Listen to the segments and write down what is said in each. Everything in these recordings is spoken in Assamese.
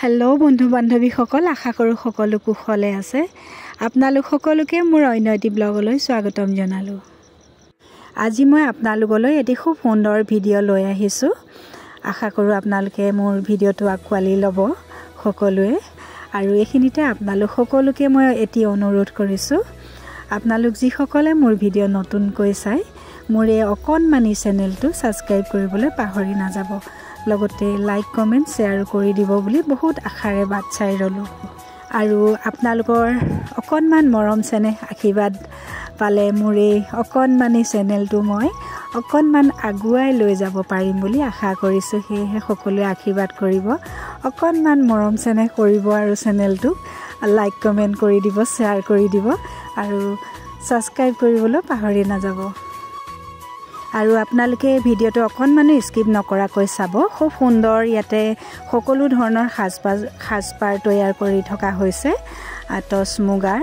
হেল্ল' বন্ধু বান্ধৱীসকল, আশা কৰোঁ সকলো কুশলে আছে। আপোনালোক সকলোকে মোৰ অন্য এটি ব্লগলৈ স্বাগতম জনালোঁ। আজি মই আপোনালোকলৈ এটি খুব সুন্দৰ ভিডিঅ' লৈ আহিছোঁ। আশা কৰোঁ আপোনালোকে মোৰ ভিডিঅ'টো আঁকোৱালি ল'ব সকলোৱে। আৰু এইখিনিতে আপোনালোক সকলোকে মই এটি অনুৰোধ কৰিছোঁ, আপোনালোক যিসকলে মোৰ ভিডিঅ' নতুনকৈ চাই মোৰ এই অকণমানি চেনেলটো ছাবস্ক্ৰাইব কৰিবলৈ পাহৰি নাযাব। লগতে লাইক কমেণ্ট শ্বেয়াৰ কৰি দিব বুলি বহুত আশাৰে বাট চাই ৰ'লোঁ। আৰু আপোনালোকৰ অকণমান মৰম চেনেহ আশীৰ্বাদ পালে মোৰ এই অকণমানি চেনেলটো মই অকণমান আগুৱাই লৈ যাব পাৰিম বুলি আশা কৰিছোঁ। সেয়েহে সকলোৱে আশীৰ্বাদ কৰিব, অকণমান মৰম চেনেহ কৰিব আৰু চেনেলটো লাইক কমেণ্ট কৰি দিব, শ্বেয়াৰ কৰি দিব আৰু ছাবস্ক্ৰাইব কৰিবলৈ পাহৰি নাযাব। আৰু আপোনালোকে ভিডিঅ'টো অকণমানো স্কিপ নকৰাকৈ চাব। খুব সুন্দৰ ইয়াতে সকলো ধৰণৰ সাজপাৰ তৈয়াৰ কৰি থকা হৈছে। টচ মুগাৰ,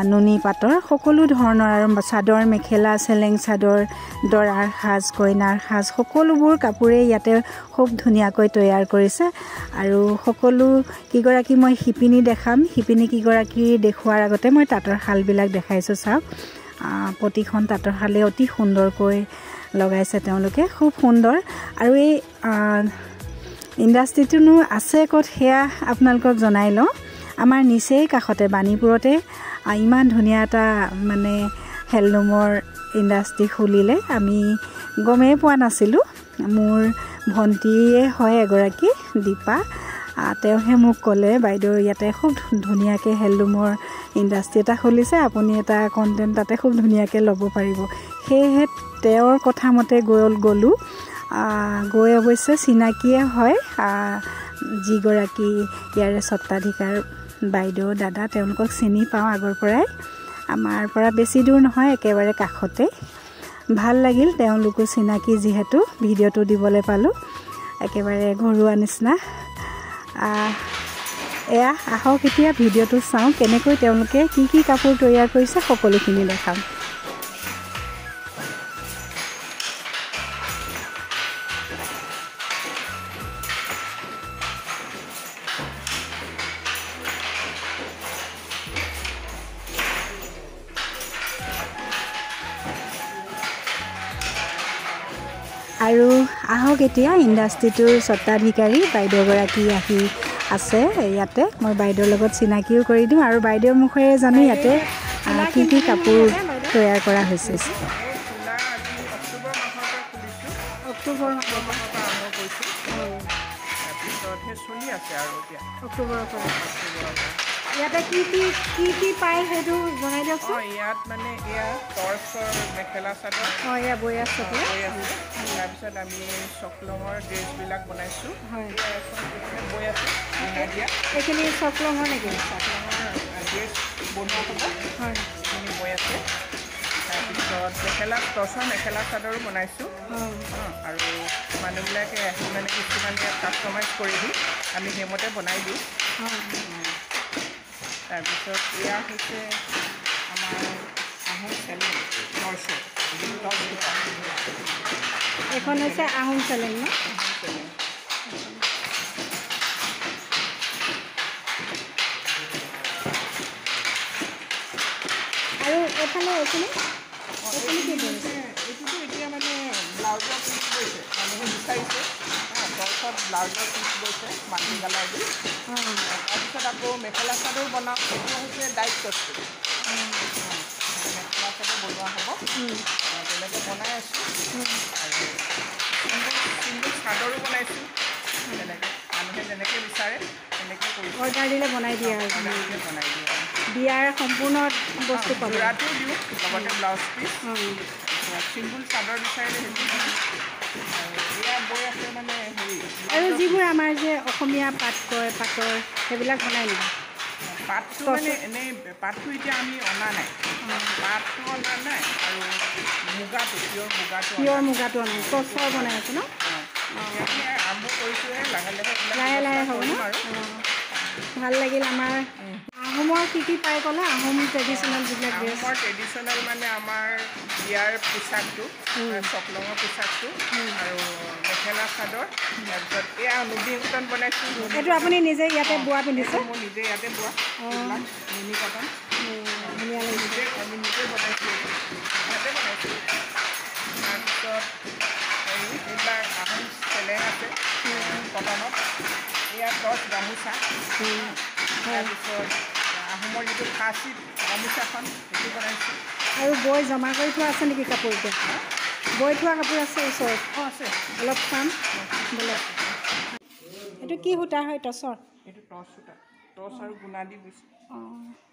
নুনি পাটৰ সকলো ধৰণৰ আৰু চাদৰ মেখেলা, চেলেং চাদৰ, দৰাৰ সাজ, কইনাৰ সাজ সকলোবোৰ কাপোৰেই ইয়াতে খুব ধুনীয়াকৈ তৈয়াৰ কৰিছে। আৰু সকলো কিগৰাকী মই শিপিনী দেখাম, শিপিনী কিগৰাকী দেখুৱাৰ আগতে মই তাঁতৰ শালবিলাক দেখাইছোঁ। চাওক, প্ৰতিখন তাঁতৰ শালে অতি সুন্দৰকৈ লগাইছে তেওঁলোকে, খুব সুন্দৰ। আৰু এই ইণ্ডাষ্ট্ৰিটোনো আছে ক'ত সেয়া আপোনালোকক জনাই লওঁ। আমাৰ নিচেই কাষতে বাণীপুৰতে ইমান ধুনীয়া এটা হেণ্ডলুমৰ ইণ্ডাষ্ট্ৰি খুলিলে, আমি গমেই পোৱা নাছিলোঁ। মোৰ ভণ্টীয়ে হয় এগৰাকী, দীপা, তেওঁহে মোক ক'লে, বাইদেউ ইয়াতে খুব ধুনীয়াকৈ হেণ্ডলুমৰ ইণ্ডাষ্ট্ৰি এটা খুলিছে, আপুনি এটা কণ্টেণ্ট তাতে খুব ধুনীয়াকৈ ল'ব পাৰিব। সেয়েহে তেওঁৰ কথা মতে গ'লোঁ। গৈ অৱশ্যে চিনাকিয়ে হয়, যিগৰাকী ইয়াৰে স্বত্বাধিকাৰ বাইদেউ দাদা, তেওঁলোকক চিনি পাওঁ আগৰ পৰাই। আমাৰ পৰা বেছি দূৰ নহয়, একেবাৰে কাষতে। ভাল লাগিল তেওঁলোকো চিনাকি যিহেতু ভিডিঅ'টো দিবলৈ পালোঁ, একেবাৰে ঘৰুৱা নিচিনা। এয়া আহক এতিয়া ভিডিঅ'টো চাওঁ, কেনেকৈ তেওঁলোকে কি কি কাপোৰ তৈয়াৰ কৰিছে সকলোখিনি দেখাম। আৰু আহক এতিয়া ইণ্ডাষ্ট্ৰিটোৰ স্বত্বাধিকাৰী বাইদেউগৰাকী আহি আছে ইয়াতে। মই বাইদেউৰ লগত চিনাকিও কৰি দিওঁ আৰু বাইদেউৰ মুখেৰে জানো ইয়াতে কি কি কাপোৰ তৈয়াৰ কৰা হৈছে। অক্টোবৰ মাহৰ পৰা আৰম্ভ কৰিছোঁ, তাৰপিছতহে চলি আছে আৰু এতিয়া অক্টোবৰৰ পৰা। ইয়াতে কি পায় সেইটো জনাই দিয়কচোন। ইয়াত এয়া টৰ্চৰ মেখেলা চাদৰ, এয়া বৈ আছে। তাৰপিছত আমি চকলঙৰ ড্ৰেছবিলাক বনাইছোঁ। হয়, বৈ আছোঁ। এইখিনি চকলঙৰ নেকি? চকলঙৰ ড্ৰেছ বনোৱা হ'ব। হয়, এইখিনি বৈ আছে। তাৰপিছত টৰ্চৰ মেখেলা চাদৰো বনাইছোঁ। আৰু মানুহবিলাকে আহি কিছুমানে কাষ্টমাইজ কৰি দি আমি সেইমতে বনাই দিওঁ। তাৰপিছত এয়া হৈছে আমাৰ আহোম চেলেং টৰ্চৰ। এইখন হৈছে আহোম চেলেং ন? আৰু এইফালে এইখিনি কি কৰিছে? এইটোতো এতিয়া ব্লাউজৰ পিচ গৈছে, মানুহে বিচাৰিছে। টৰ্চত ব্লাউজৰ পিচ গৈছে মাটি কালাৰ দি। তাৰপিছত আকৌ মেখেলা চাদৰ বনাওঁ, এইটো হৈছে ডাইট কষ্ট। মেখেলা চাদৰ বনোৱা হ'ব, তেনেকৈ বনাই আছোঁ। আৰু চিংগুল চাদৰো বনাইছোঁ, তেনেকৈ মানুহে যেনেকৈ বিচাৰে তেনেকৈ কৰিছোঁ। অৰ্ডাৰ দিলে বনাই দিয়ে আৰু বনাই দিয়ে। বিয়াৰ সম্পূৰ্ণ বস্তু যোৰাটো দিওঁ, লগতে ব্লাউজ পিচ। চিংগুল চাদৰ বিচাৰিলে সেইটো দিওঁ। এয়া বৈ আছে আৰু যিবোৰ আমাৰ যে অসমীয়া পাট কয়, পাটৰ সেইবিলাক বনাই নেকি? পাটটো এনেই পাটটো এতিয়া আমি অনা নাই, পাটটো অনা নাই। আৰু মুগাটো পিয়ৰ মুগাটো অনা নাই, টচৰ বনাই আছে ন? আৰম্ভ কৰিছোঁহে, লাহে লাহে হ'ব ন? আৰু ভাল লাগিল। আমাৰ আহোমৰ কি পায় ক'লে আহোম ট্ৰেডিশ্যনেল যিবিলাক ড্ৰেছ আহোমৰ ট্ৰেডিশ্যনেল মানে আমাৰ বিয়াৰ পোচাকটো চকলঙৰ পোচাকটো আৰু মেখেলা চাদৰ তাৰপিছত এয়া নুনি কটন বনাইছোঁ এইটো আপুনি নিজে ইয়াতে বোৱা পিন্ধিছে মই নিজে ইয়াতে বোৱা নুনি কটন ধুনীয়া লাগিছে আমি নিজে বনাইছোঁ ইয়াতে বনাইছোঁ তাৰপিছত এইবিলাক আহোম চেলেং আছে কটনত এয়া টচ গামোচা তাৰপিছত আহোমৰ যিটো খাচী গামোচাখন সেইটো বনাইছোঁ আৰু বৈ জমা কৰি থোৱা আছে নেকি কাপোৰ এতিয়া বৈ থোৱা কাপোৰ আছে ওচৰত আছে অলপ চাম বোলে এইটো কি সূতা হয় টচৰ এইটো টচ সূতা টচ আৰু গুণা দি বৈছোঁ অঁ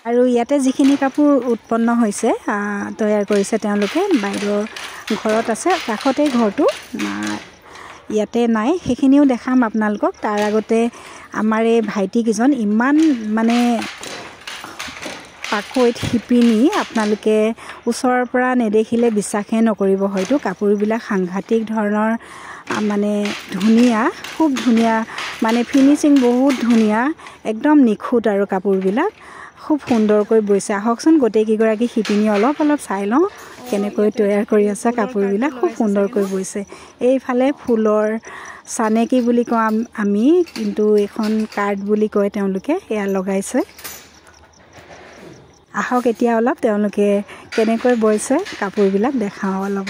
আৰু ইয়াতে যিখিনি কাপোৰ উৎপন্ন হৈছে তৈয়াৰ কৰিছে তেওঁলোকে বাইদেউৰ ঘৰত আছে কাষতেই ঘৰটো ইয়াতে নাই সেইখিনিও দেখাম আপোনালোকক তাৰ আগতে আমাৰ এই ভাইটিকেইজন ইমান মানে পাকৈত শিপিনী আপোনালোকে ওচৰৰ পৰা নেদেখিলে বিশ্বাসেই নকৰিব হয়তো কাপোৰবিলাক সাংঘাতিক ধৰণৰ মানে ধুনীয়া খুব ধুনীয়া মানে ফিনিচিং বহুত ধুনীয়া একদম নিখুঁত আৰু কাপোৰবিলাক খুব সুন্দৰকৈ বৈছে আহকচোন গোটেইকেইগৰাকী শিপিনী অলপ চাই লওঁ কেনেকৈ তৈয়াৰ কৰি আছে কাপোৰবিলাক খুব সুন্দৰকৈ বৈছে এইফালে ফুলৰ চানেকি বুলি কওঁ আমি কিন্তু এখন কাৰ্ড বুলি কয় তেওঁলোকে এয়া লগাইছে আহক এতিয়া অলপ তেওঁলোকে কেনেকৈ বৈছে কাপোৰবিলাক দেখাওঁ অলপ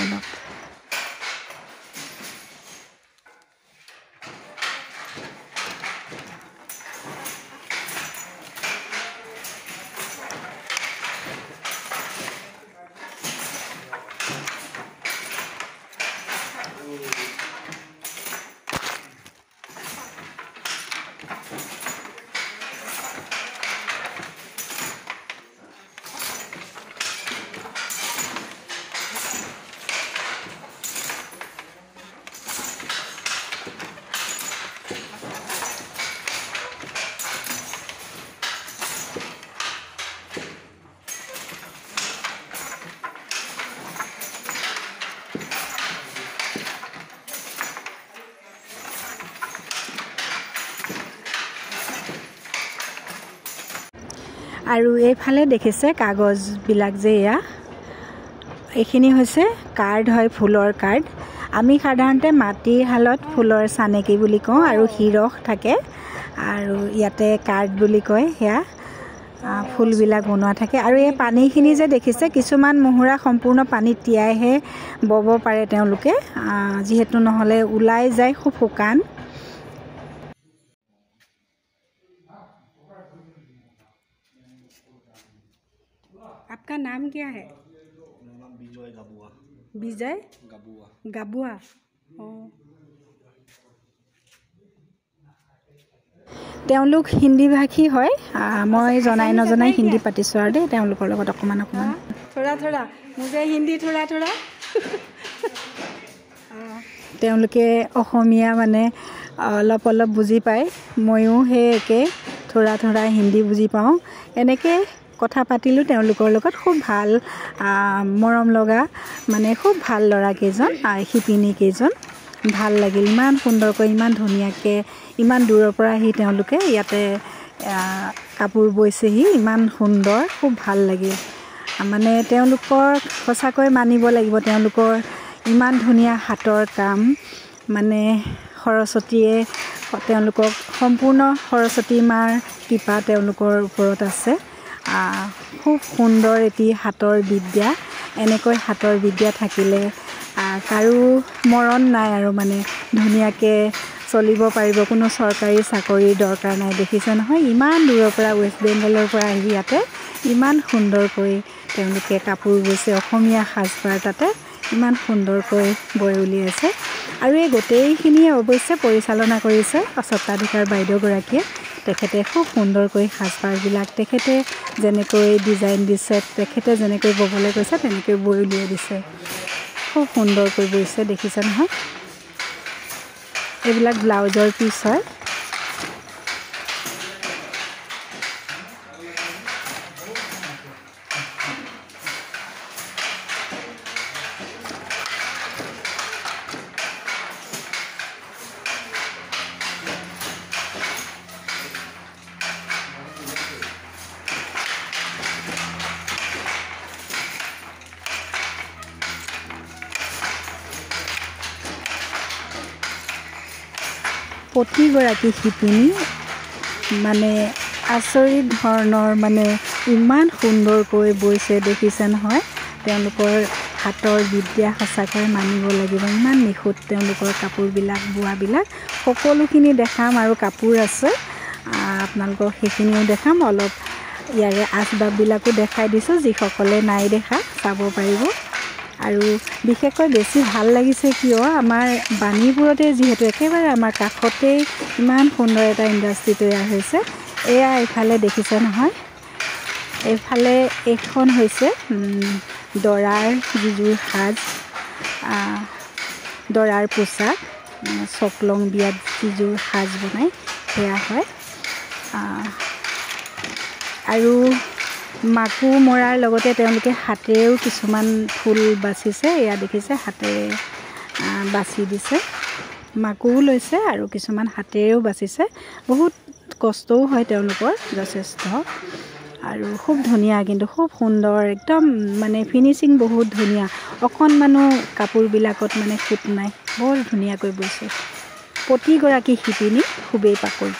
আৰু এইফালে দেখিছে কাগজবিলাক যে এয়া এইখিনি হৈছে কাৰ্ড হয় ফুলৰ কাৰ্ড আমি সাধাৰণতে মাটিৰ হালত ফুলৰ চানেকি বুলি কওঁ আৰু হিৰখ থাকে আৰু ইয়াতে কাৰ্ড বুলি কয় সেয়া ফুলবিলাক বনোৱা থাকে আৰু এই পানীখিনি যে দেখিছে কিছুমান মুহুৰা সম্পূৰ্ণ পানীত তিয়াইহে বব পাৰে তেওঁলোকে যিহেতু নহ'লে ওলাই যায় খুব শুকান आपका नाम क्या है मेरा नाम विजय गाबुआ विजय गाबुआ गाबुआ তেওঁলোক হিন্দী ভাষী হয় মই জনাই নজনাই হিন্দী পাতিছোঁ আৰু দেই তেওঁলোকৰ লগত অকণমান থোৰা মুঝে হিন্দী থোৰা তেওঁলোকে অসমীয়া মানে অলপ বুজি পায় ময়ো সেই একে থোৰা হিন্দী বুজি পাওঁ এনেকৈ কথা পাতিলোঁ তেওঁলোকৰ লগত খুব ভাল মৰম লগা মানে খুব ভাল ল'ৰাকেইজন শিপিনী কেইজন ভাল লাগিল ইমান সুন্দৰকৈ ইমান ধুনীয়াকৈ ইমান দূৰৰ পৰা আহি তেওঁলোকে ইয়াতে কাপোৰ বৈছেহি ইমান সুন্দৰ খুব ভাল লাগিল মানে তেওঁলোকৰ সঁচাকৈ মানিব লাগিব তেওঁলোকৰ ইমান ধুনীয়া হাতৰ কাম মানে সৰস্বতীয়ে তেওঁলোকক সম্পূৰ্ণ সৰস্বতী মাৰ কৃপা তেওঁলোকৰ ওপৰত আছে খুব সুন্দৰ এটি হাতৰ বিদ্যা এনেকৈ হাতৰ বিদ্যা থাকিলে কাৰো মৰণ নাই আৰু মানে ধুনীয়াকৈ চলিব পাৰিব কোনো চৰকাৰী চাকৰিৰ দৰকাৰ নাই দেখিছে নহয় ইমান দূৰৰ পৰা ৱেষ্ট বেংগলৰ পৰা আহি ইয়াতে ইমান সুন্দৰকৈ তেওঁলোকে কাপোৰ বৈছে অসমীয়া সাজপাৰ তাতে ইমান সুন্দৰকৈ বৈ উলিয়াইছে আৰু এই গোটেইখিনি অৱশ্যে পৰিচালনা কৰিছে স্বত্বাধিকাৰ বাইদেউগৰাকীয়ে তেখেতে খুব সুন্দৰকৈ সাজপাৰবিলাক তেখেতে যেনেকৈ ডিজাইন দিছে তেখেতে যেনেকৈ ববলৈ কৈছে তেনেকৈ বৈ উলিয়াই দিছে খুব সুন্দৰকৈ বৈছে দেখিছে নহয় এইবিলাক ব্লাউজৰ পিচ হয় প্ৰতিগৰাকী শিপিনী মানে আচৰিত ধৰণৰ মানে ইমান সুন্দৰকৈ বৈছে দেখিছে নহয়। তেওঁলোকৰ হাতৰ বিদ্যা সঁচাকৈ মানিব লাগিব। ইমান নিখুঁত তেওঁলোকৰ কাপোৰবিলাক বোৱাবিলাক সকলোখিনি দেখাম আৰু কাপোৰ আছে আপোনালোকক সেইখিনিও দেখাম। অলপ ইয়াৰে আচবাববিলাকো দেখাই দিছোঁ, যিসকলে নাই দেখা চাব পাৰিব। আৰু বিশেষকৈ বেছি ভাল লাগিছে কিয় আমাৰ বাণীপুৰতে যিহেতু একেবাৰে আমাৰ কাষতেই ইমান সুন্দৰ এটা ইণ্ডাষ্ট্ৰি তৈয়াৰ হৈছে। এয়া এইফালে দেখিছে নহয়, এইফালে এইখন হৈছে দৰাৰ যিযোৰ সাজ, দৰাৰ পোচাক, চকলং বিয়াত যিযোৰ সাজ বনায় সেয়া হয়। আৰু মাকো মৰাৰ লগতে তেওঁলোকে হাতেৰেও কিছুমান ফুল বাচিছে। এয়া দেখিছে হাতেৰে বাচি দিছে, মাকোও লৈছে আৰু কিছুমান হাতেৰেও বাচিছে। বহুত কষ্টও হয় তেওঁলোকৰ যথেষ্ট। আৰু খুব ধুনীয়া, কিন্তু খুব সুন্দৰ একদম মানে ফিনিচিং বহুত ধুনীয়া। অকণমানো কাপোৰবিলাকত মানে খুঁত নাই, বৰ ধুনীয়াকৈ বৈছে। প্ৰতিগৰাকী শিপিনী খুবেই পাকৈত।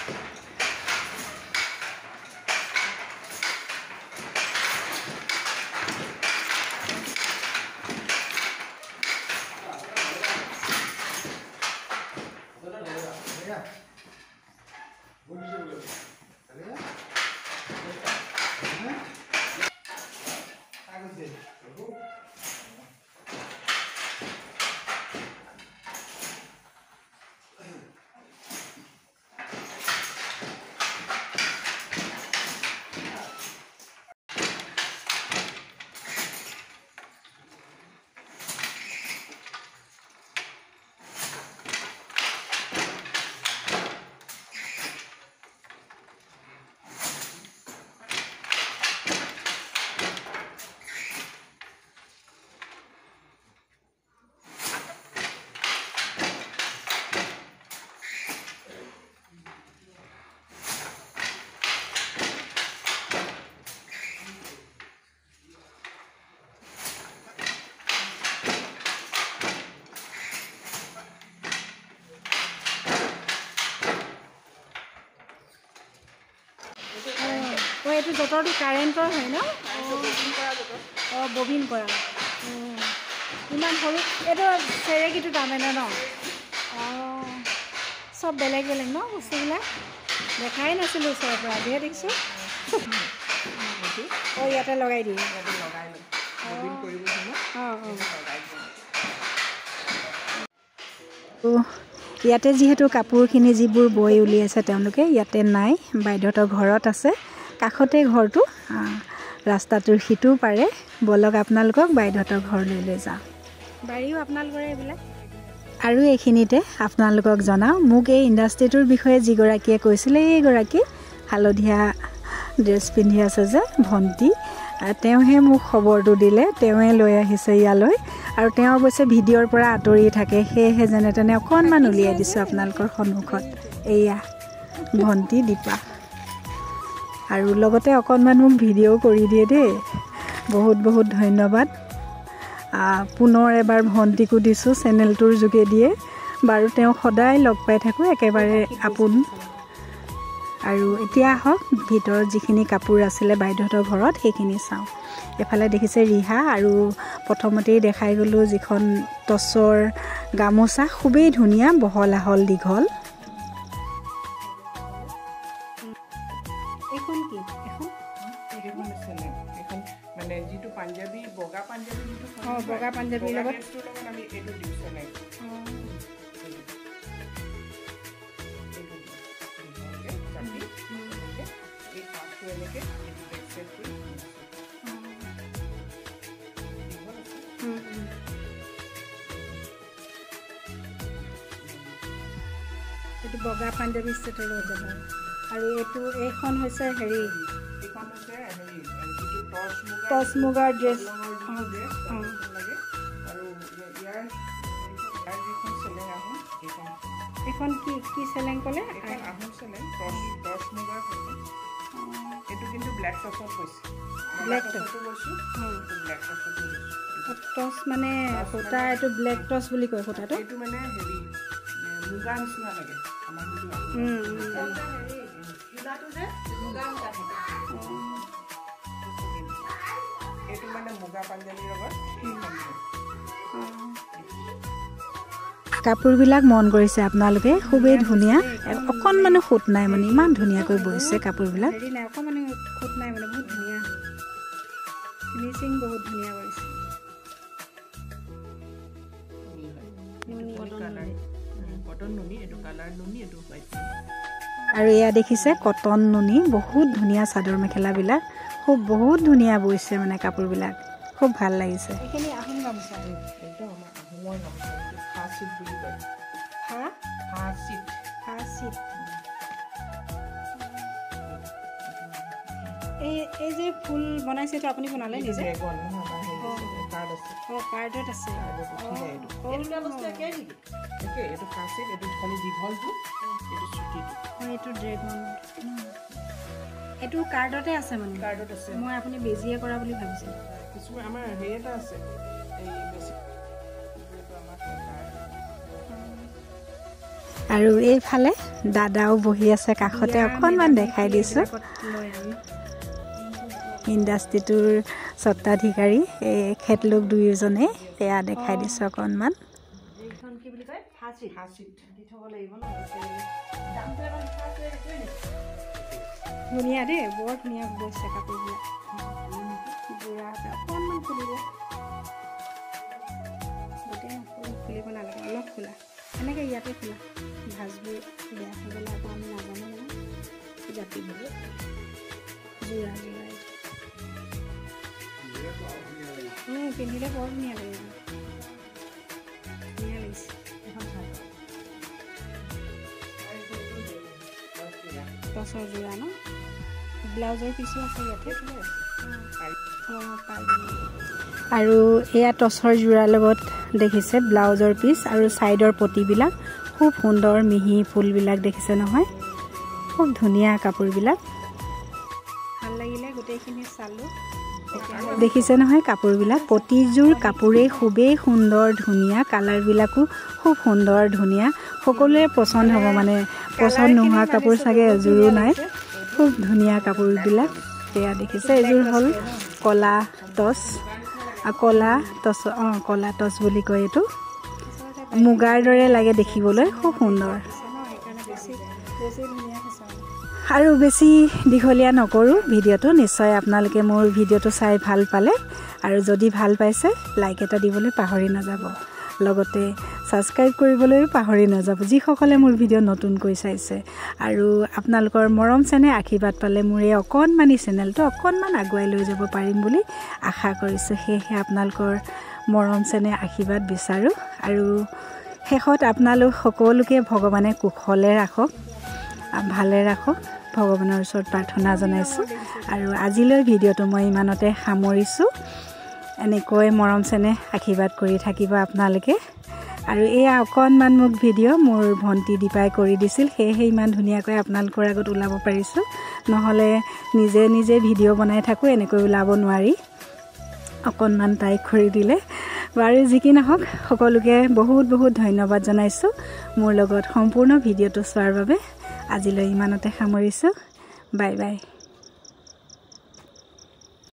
এইটো যঁতৰটো কাৰেণ্টৰ হয় ন? অঁ, ববিন কৰা। ইমান সৰু, এইটো চেৰেকীটো তাৰমানে ন? অঁ, চব বেলেগ বেলেগ ন বস্তুবিলাক? দেখাই নাছিলোঁ ওচৰৰ পৰা, আজিহে দেখিছোঁ। অঁ, ইয়াতে লগাই দিয়ে। ইয়াতে যিহেতু কাপোৰখিনি যিবোৰ বৈ উলিয়াইছে তেওঁলোকে ইয়াতে নাই, বাইদেউহঁতৰ ঘৰত আছে। কাষতে ঘৰটো, ৰাস্তাটোৰ সিটো পাৰে। বলক আপোনালোকক বাইদেউহঁতৰ ঘৰলৈ লৈ যাওঁ। বাৰীও আপোনালোকৰে এইবিলাক। আৰু এইখিনিতে আপোনালোকক জনাওঁ, মোক এই ইণ্ডাষ্ট্ৰিটোৰ বিষয়ে যিগৰাকীয়ে কৈছিলে, এইগৰাকী হালধীয়া ড্ৰেছ পিন্ধি আছে যে ভণ্টি, তেওঁহে মোক খবৰটো দিলে। তেওঁৱে লৈ আহিছে ইয়ালৈ। আৰু তেওঁ অৱশ্যে ভিডিঅ'ৰ পৰা আঁতৰি থাকে, সেয়েহে যেনে তেনে অকণমান উলিয়াই দিছোঁ আপোনালোকৰ সন্মুখত। এয়া ভণ্টি দীপা। আৰু লগতে অকণমান মোক ভিডিঅ' কৰি দিয়ে দেই, বহুত বহুত ধন্যবাদ। পুনৰ এবাৰ ভণ্টিকো দিছোঁ চেনেলটোৰ যোগেদিয়ে। বাৰু তেওঁ সদায় লগ পাই থাকোঁ, একেবাৰে আপোন। আৰু এতিয়া আহক ভিতৰত যিখিনি কাপোৰ আছিলে বাইদেউহঁতৰ ঘৰত সেইখিনি চাওঁ। এফালে দেখিছে ৰিহা, আৰু প্ৰথমতেই দেখাই গ'লোঁ যিখন টচৰ গামোচা, খুবেই ধুনীয়া, বহল আহল দীঘল। এইখন কি? এখন মানে যিটো পাঞ্জাবী, বগা পাঞ্জাবী যিটো, অঁ, বগা পাঞ্জাবীৰ লগত আমি এইটো দিওঁ চেলেং। এইটো বগা পাঞ্জাবী ষ্টেটৰ লগত যাব। আৰু এইখন হৈছে হেৰি, টচ মুগাৰ ড্ৰেছ। এইখন কি চেলেং ক'লে? আহোম চেলেং, টচ মুগাৰ। এইটো কিন্তু ব্লেক টচত কৈছে। ব্লেক টচটো লৈছোঁ, ব্লেক টচটো লৈছোঁ। টচ মানে সূতা, এইটো ব্লেক টচ বুলি কয় সূতাটো। এইটো মানে হেৰি মুগা নিচিনা লাগে আমাৰ এইটো মানে মুগা পাঞ্জাবীৰ লগত কাপোৰবিলাক মন কৰিছে আপোনালোকে খুবেই ধুনীয়া অকণমানো খুঁত নাই মানে ইমান ধুনীয়াকৈ বৈছে কাপোৰবিলাক হেৰি নাই অকণমানো খুঁত নাই মানে বহুত ধুনীয়া ফিনিচিং বহুত ধুনীয়া কৰিছে আৰু এয়া দেখিছে কটন নুনি বহুত ধুনীয়া চাদৰ মেখেলাবিলাক খুব বহুত ধুনীয়া বৈছে মানে কাপোৰবিলাক খুব ভাল লাগিছে এইখিনি আহোম গামোচা একদম আমাৰ আহোমৰ গামোচা ফাচিট বুলি কয় ফাচিট এই যে ফুল বনাইছে তো আপুনি বনালে নিজে কাৰ্ডত আছে এইটো ফাচিট এইটো খালি দীঘলটো এইটো চুটিটো এইটো ড্ৰেগন এইটো কাৰ্ডতে আছে মানে কাৰ্ডত আছে মই আপুনি বেজিয়ে কৰা বুলি ভাবিছিলোঁ কিছুমান আমাৰ হেৰি এটা আছে এই বেছি আৰু এইফালে দাদাও বহি আছে কাষতে অকণমান দেখাই দিছোঁ ইণ্ডাষ্ট্ৰিটোৰ স্বত্বাধিকাৰী এখেতলোক দুয়োজনে এয়া দেখাই দিছোঁ অকণমান ধুনীয়া দেই বৰ ধুনীয়া বৈছে কাপোৰবিলাক বুঢ়া অকণমান খুলিব গোটেই খুলিব নালাগে অলপ খোলা এনেকৈ ইয়াতে খোলা ভাজবোৰ বেয়া হৈ গ'লে আকৌ আমি নাজানো নহয় জাপিবলৈ যোৰা পিন্ধিলে বৰ ধুনীয়া লাগে ধুনীয়া লাগিছে টচৰ যোৰা ন ব্লাউজৰ পিছো আছে ইয়াতে আৰু এয়া টচৰ যোৰাৰ লগত দেখিছে ব্লাউজৰ পিচ আৰু ছাইডৰ পটিবিলাক খুব সুন্দৰ মিহি ফুলবিলাক দেখিছে নহয় খুব ধুনীয়া কাপোৰবিলাক ভাল লাগিলে গোটেইখিনি চালোঁ দেখিছে নহয় কাপোৰবিলাক প্ৰতিযোৰ কাপোৰেই খুবেই সুন্দৰ ধুনীয়া কালাৰবিলাকো খুব সুন্দৰ ধুনীয়া সকলোৱে পচন্দ হ'ব মানে পচন্দ নোহোৱা কাপোৰ চাগে এযোৰো নাই খুব ধুনীয়া কাপোৰবিলাক এয়া দেখিছে এযোৰ হ'ল কলা টচ কলা টচ বুলি কয় এইটো মুগাৰ দৰে লাগে দেখিবলৈ খুব সুন্দৰ আৰু বেছি দীঘলীয়া নকৰোঁ ভিডিঅ'টো নিশ্চয় আপোনালোকে মোৰ ভিডিঅ'টো চাই ভাল পালে আৰু যদি ভাল পাইছে লাইক এটা দিবলৈ পাহৰি নাযাব লগতে ছাবস্ক্ৰাইব কৰিবলৈও পাহৰি নাযাব যিসকলে মোৰ ভিডিঅ' নতুনকৈ চাইছে আৰু আপোনালোকৰ মৰম চেনেহ আশীৰ্বাদ পালে মোৰ এই অকণমানি চেনেলটো অকণমান আগুৱাই লৈ যাব পাৰিম বুলি আশা কৰিছোঁ সেয়েহে আপোনালোকৰ মৰম চেনেহ আশীৰ্বাদ বিচাৰোঁ আৰু শেষত আপোনালোক সকলোকে ভগৱানে কুশলে ৰাখক ভালে ৰাখক ভগৱানৰ ওচৰত প্ৰাৰ্থনা জনাইছোঁ আৰু আজিলৈ ভিডিঅ'টো মই ইমানতে সামৰিছোঁ এনেকৈ মৰম চেনেহ আশীৰ্বাদ কৰি থাকিব আপোনালোকে আৰু এয়া অকণমান মোক ভিডিঅ' মোৰ ভণ্টি দীপাই কৰি দিছিল সেয়েহে ইমান ধুনীয়াকৈ আপোনালোকৰ আগত ওলাব পাৰিছোঁ নহ'লে নিজে নিজে ভিডিঅ' বনাই থাকোঁ এনেকৈ ওলাব নোৱাৰি অকণমান তাইক কৰি দিলে বাৰু যি কি নহওক সকলোকে বহুত বহুত ধন্যবাদ জনাইছোঁ মোৰ লগত সম্পূৰ্ণ ভিডিঅ'টো চোৱাৰ বাবে আজিলৈ ইমানতে সামৰিছোঁ বাই বাই